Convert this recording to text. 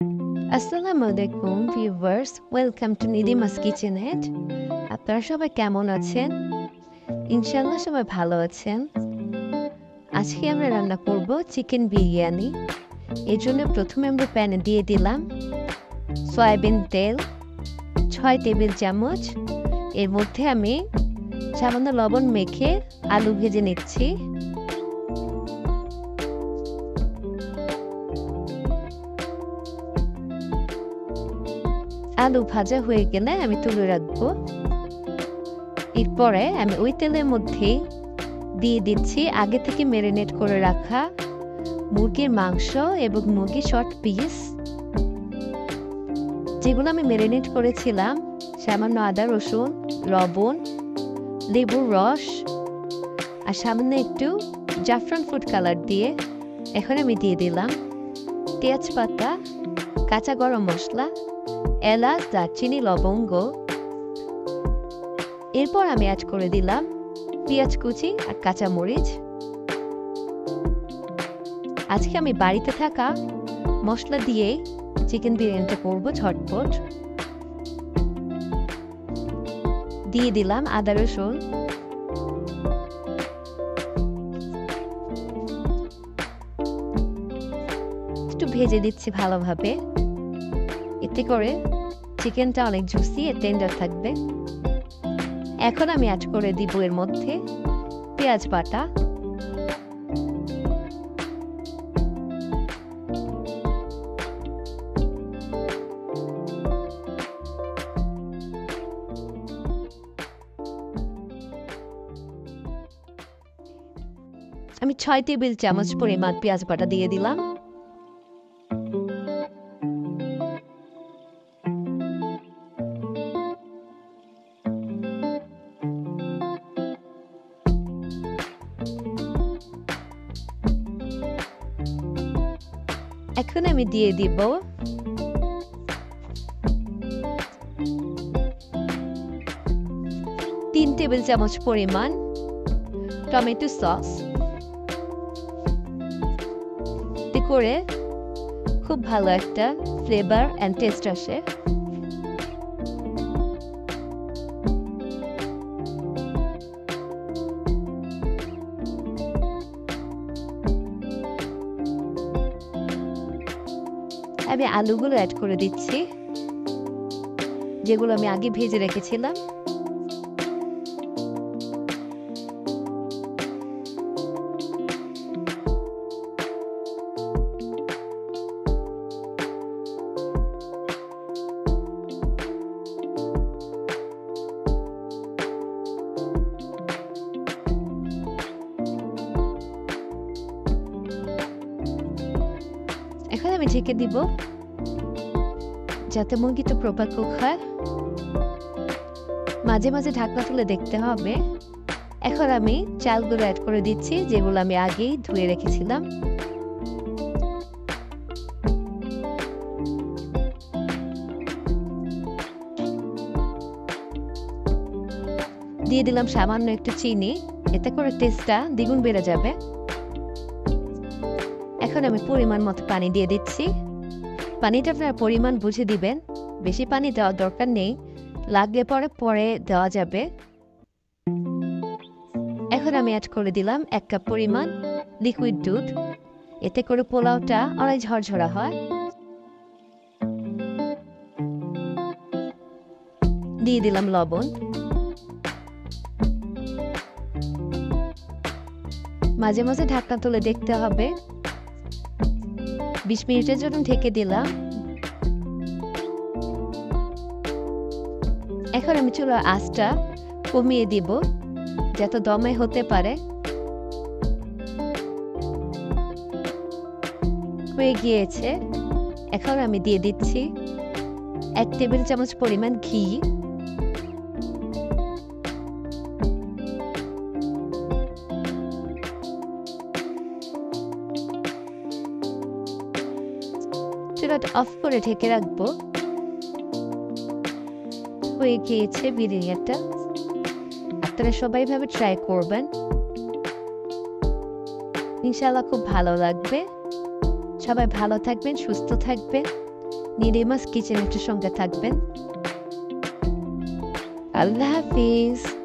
আসসালামু আলাইকুম viewers, welcome to নিদিমাস কিচেনেট। আপনারা সবাই কেমন আছেন? ইনশাআল্লাহ সবাই ভালো আছেন। আজকে আমরা রান্না করব চিকেন বিরিয়ানি। এর জন্য প্রথমে আমরা প্যানে দিয়ে দিলাম সয়াবিন তেল 6 টেবিল চামচ। এর মধ্যে আমি সামান্য লবণ মেখে আলু ভেজে নিচ্ছি। আলু ভাজা হয়ে গেলে আমি তুলে রাখবো। এরপরে আমি ওই তেলের মধ্যে দিয়ে দিচ্ছি আগে থেকে ম্যারিনেট করে রাখা মুরগির মাংস এবং মুরগির শর্ট পিস, যেগুলো আমি ম্যারিনেট করেছিলাম। সামান্য আদা রসুন, লবণ, লেবুর রস আর সামান্য একটু জাফরান ফুড কালার দিয়ে এখন আমি দিয়ে দিলাম তেজপাতা, কাঁচা গরম মশলা, এলাচ, দারচিনি, লবঙ্গ। এরপর আমি অ্যাড করে দিলাম পেঁয়াজ কুচি আর কাঁচা মরিচ। আজকে আমি বাড়িতে থাকা মশলা দিয়ে চিকেন বিরিয়ানিটা করব ঝটপট। দিয়ে দিলাম আদা রসুন, একটু ভেজে দিচ্ছি ভালোভাবে, এতে করে চিকেনটা অনেক জুসি আর টেন্ডার থাকবে। এখন আমি অ্যাড করে দিব এর মধ্যে পেঁয়াজ বাটা, আমি 6 টেবিল চামচ পরিমাণ পেঁয়াজ বাটা দিয়ে দিলাম। এখন আমি দিয়ে দিব 3 টেবিল চামচ পরিমাণ টমেটো সস। এতে করে খুব ভালো একটা ফ্লেভার এন্ড টেস্ট আসে। আমি আলুগুলো অ্যাড করে দিচ্ছি, যেগুলো আমি আগে ভেজে রেখেছিলাম। এখন আমি ঢেকে দিব যাতে মুরগিটা প্রপার কুক হয়। মাঝে মাঝে ঢাকনা তুলে দেখতে হবে। এখন আমি চালগুলো অ্যাড করে দিচ্ছি, যেগুলো আমি আগেই ধুয়ে রেখেছিলাম। দিয়ে দিলাম সামান্য একটু চিনি, এতে করে টেস্টটা দ্বিগুণ বেড়ে যাবে। এখন আমি পরিমাণ মতো পানি দিয়ে দিচ্ছি। পানিটা আপনারা পরিমাণ বুঝে দিবেন, বেশি পানি দেওয়ার দরকার নেই, লাগলে পরে দেওয়া যাবে। এখন আমি অ্যাড করে দিলাম 1 কাপ পরিমাণ লিকুইড দুধ, এতে করে পোলাওটা অনেক ঝরঝরা হয়। দিয়ে দিলাম লবণ। মাঝে মাঝে ঢাকনা তুলে দেখতে হবে। 20 মিনিটের জন্য ঢেকে দিলাম। এখন আমি চুলার আঁচটা কমিয়ে দিব যাতে দমে হতে পারে। হয়ে গিয়েছে। এখন আমি দিয়ে দিচ্ছি 1 টেবিল চামচ পরিমাণ ঘি। চুলাটা অফ করে ঢেকে রাখবো। হয়ে গিয়েছে বিরিয়ানিটা। আপনারা সবাই ভাবে ট্রাই করবেন, ইনশাআল্লাহ খুব ভালো লাগবে। সবাই ভালো থাকবেন, সুস্থ থাকবেন। নিরিমাস কিচেনেটের সঙ্গে থাকবেন। আল্লাহ হাফিজ।